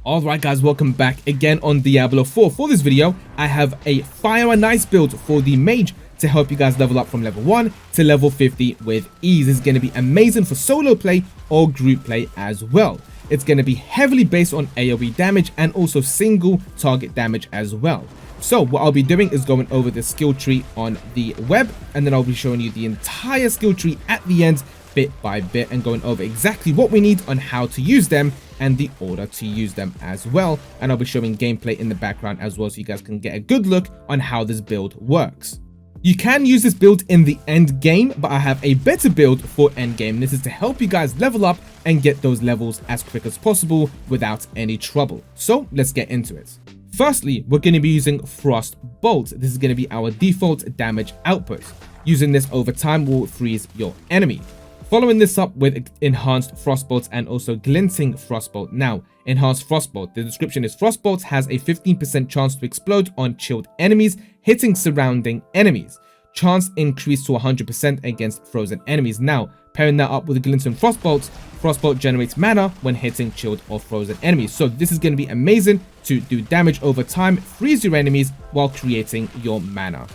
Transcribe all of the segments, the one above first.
Alright guys, welcome back again on Diablo 4. For this video, I have a fire and ice build for the mage to help you guys level up from level 1 to level 50 with ease. This is going to be amazing for solo play or group play as well. It's going to be heavily based on AoE damage and also single target damage as well. So what I'll be doing is going over the skill tree on the web, and then I'll be showing you the entire skill tree at the end bit by bit and going over exactly what we need on how to use them and the order to use them as well. And I'll be showing gameplay in the background as well so you guys can get a good look on how this build works. You can use this build in the end game, but I have a better build for end game. This is to help you guys level up and get those levels as quick as possible without any trouble. So let's get into it. Firstly, we're going to be using Frost Bolt. This is going to be our default damage output. Using this over time will freeze your enemy. Following this up with Enhanced Frostbolt and also Glinting Frostbolt. Now, Enhanced Frostbolt, the description is Frostbolt has a 15% chance to explode on chilled enemies, hitting surrounding enemies. Chance increased to 100% against frozen enemies. Now, pairing that up with Glinting Frostbolt, Frostbolt generates mana when hitting chilled or frozen enemies. So this is going to be amazing to do damage over time, freeze your enemies while creating your mana.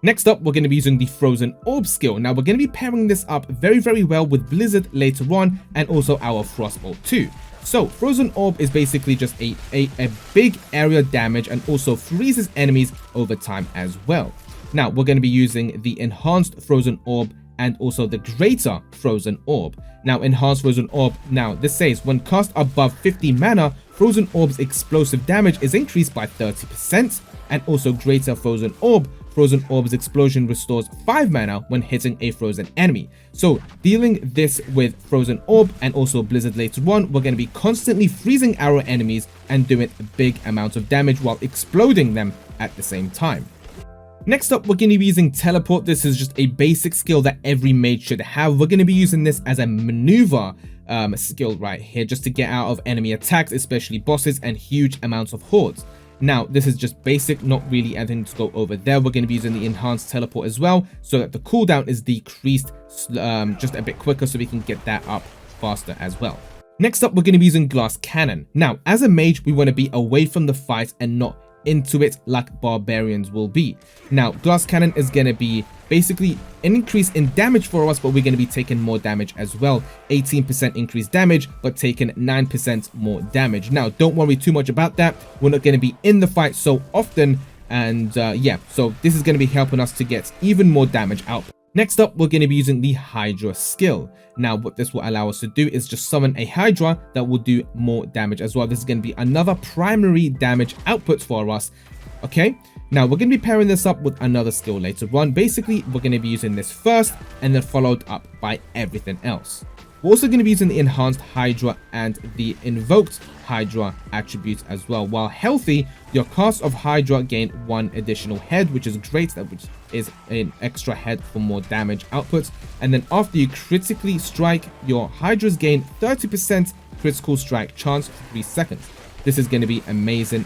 Next up, we're going to be using the Frozen Orb skill. Now, we're going to be pairing this up very well with Blizzard later on and also our Frostbolt too. So, Frozen Orb is basically just a big area damage and also freezes enemies over time as well. Now, we're going to be using the Enhanced Frozen Orb and also the Greater Frozen Orb. Now, Enhanced Frozen Orb, now this says when cast above 50 mana, Frozen Orb's explosive damage is increased by 30%, and also Greater Frozen Orb, Frozen Orb's explosion restores 5 mana when hitting a frozen enemy. So dealing this with Frozen Orb and also Blizzard later on, we're going to be constantly freezing our enemies and doing big amounts of damage while exploding them at the same time. Next up, we're going to be using Teleport. This is just a basic skill that every mage should have. We're going to be using this as a maneuver skill right here, just to get out of enemy attacks, especially bosses and huge amounts of hordes. Now, this is just basic, not really anything to go over there. We're going to be using the Enhanced Teleport as well, so that the cooldown is decreased just a bit quicker, so we can get that up faster as well. Next up, we're going to be using Glass Cannon. Now, as a mage, we want to be away from the fight and not into it like barbarians will be. Now, Glass Cannon is going to be basically an increase in damage for us, but we're going to be taking more damage as well. 18% increased damage, but taking 9% more damage. Now, don't worry too much about that. We're not going to be in the fight so often, and yeah, so this is going to be helping us to get even more damage out. Next up, we're going to be using the Hydra skill. Now, what this will allow us to do is just summon a Hydra that will do more damage as well. This is going to be another primary damage output for us. Okay, now we're going to be pairing this up with another skill later on. Basically, we're going to be using this first and then followed up by everything else. We're also going to be using the Enhanced Hydra and the Invoked Hydra attributes as well. While healthy, your cast of Hydra gain 1 additional head, which is great, which is an extra head for more damage output. And then after you critically strike, your Hydras gain 30% critical strike chance for 3 seconds. This is going to be amazing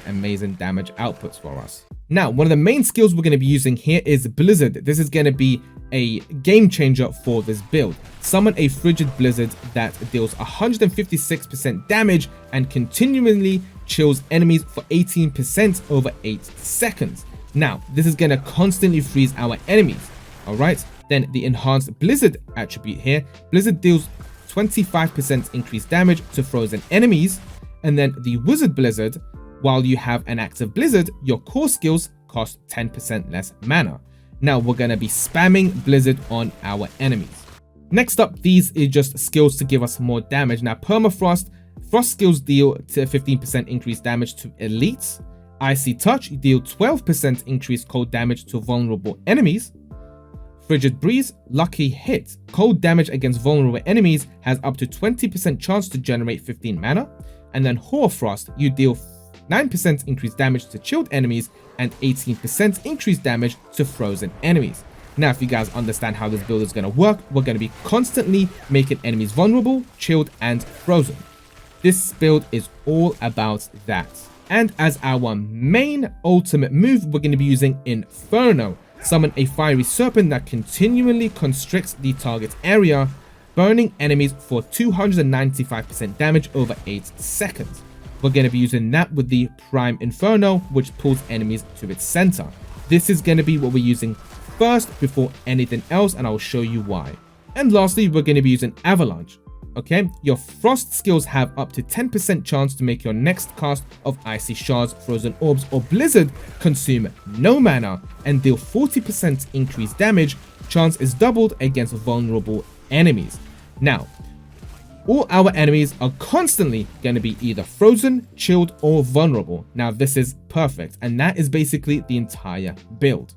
damage outputs for us. Now, one of the main skills we're going to be using here is Blizzard. This is going to be a game changer for this build. Summon a Frigid Blizzard that deals 156% damage and continually chills enemies for 18% over 8 seconds. Now, this is going to constantly freeze our enemies. Alright, then the Enhanced Blizzard attribute here. Blizzard deals 25% increased damage to frozen enemies. And then the Wizard Blizzard, while you have an active Blizzard, your core skills cost 10% less mana. Now we're going to be spamming Blizzard on our enemies. Next up, these are just skills to give us more damage. Now, Permafrost, Frost skills deal to 15% increased damage to elites. Icy Touch deal 12% increased cold damage to vulnerable enemies. Frigid Breeze, Lucky Hit, cold damage against vulnerable enemies has up to 20% chance to generate 15 mana. And then Hoarfrost, you deal 9% increased damage to chilled enemies and 18% increased damage to frozen enemies. Now, if you guys understand how this build is going to work, we're going to be constantly making enemies vulnerable, chilled, and frozen. This build is all about that. And as our main ultimate move, we're going to be using Inferno. Summon a fiery serpent that continually constricts the target area, burning enemies for 295% damage over 8 seconds. we're going to be using that with the Prime Inferno, which pulls enemies to its center. This is going to be what we're using first before anything else, and I'll show you why. And lastly, we're going to be using Avalanche. Okay, your Frost skills have up to 10% chance to make your next cast of Icy Shards, Frozen Orbs, or Blizzard consume no mana and deal 40% increased damage. Chance is doubled against vulnerable enemies. Now, all our enemies are constantly going to be either frozen, chilled, or vulnerable. Now, this is perfect, and that is basically the entire build.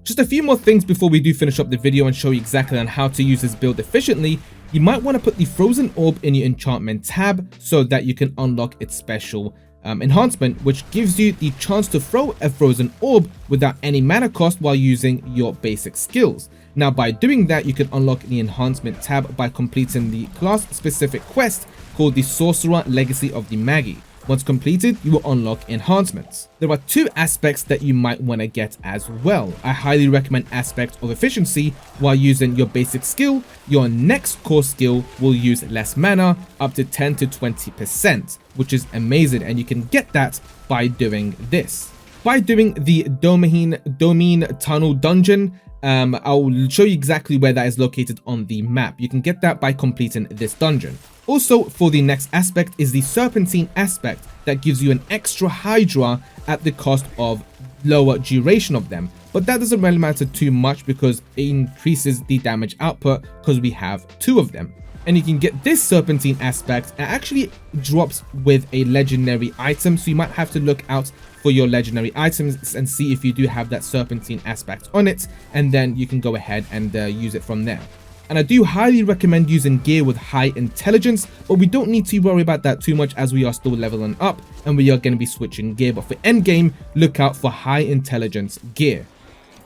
Just a few more things before we do finish up the video and show you exactly on how to use this build efficiently. You might want to put the Frozen Orb in your enchantment tab so that you can unlock its special enhancement, which gives you the chance to throw a Frozen Orb without any mana cost while using your basic skills. Now, by doing that, you can unlock the enhancement tab by completing the class-specific quest called the Sorcerer Legacy of the MAGE. Once completed, you will unlock enhancements. There are two aspects that you might want to get as well. I highly recommend aspect of efficiency. While using your basic skill, your next core skill will use less mana, up to 10 to 20%, which is amazing, and you can get that by doing this. By doing the Domain Tunnel Dungeon, I'll show you exactly where that is located on the map. You can get that by completing this dungeon. Also, for the next aspect is the Serpentine aspect that gives you an extra Hydra at the cost of lower duration of them. But that doesn't really matter too much because it increases the damage output because we have 2 of them. And you can get this Serpentine aspect. It actually drops with a legendary item, so you might have to look out for your legendary items and see if you do have that Serpentine aspect on it, and then you can go ahead and use it from there. And I do highly recommend using gear with high intelligence, but we don't need to worry about that too much as we are still leveling up and we are going to be switching gear. But for endgame, look out for high intelligence gear.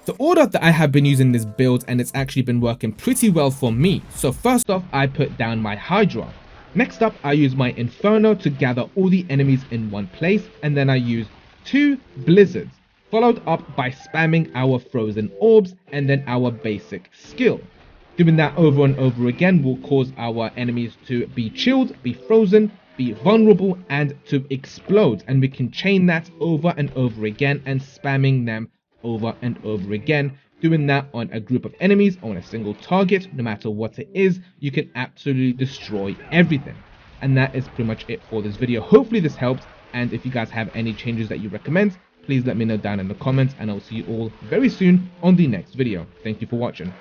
The order that I have been using this build, and it's actually been working pretty well for me. So first off, I put down my Hydra. Next up, I use my Inferno to gather all the enemies in one place, and then I use 2 Blizzards, followed up by spamming our Frozen Orbs and then our basic skill. Doing that over and over again will cause our enemies to be chilled, be frozen, be vulnerable, and to explode. And we can chain that over and over again and spamming them over and over again. Doing that on a group of enemies, on a single target, no matter what it is, you can absolutely destroy everything. And that is pretty much it for this video. Hopefully this helped. And if you guys have any changes that you recommend, please let me know down in the comments, and I'll see you all very soon on the next video. Thank you for watching.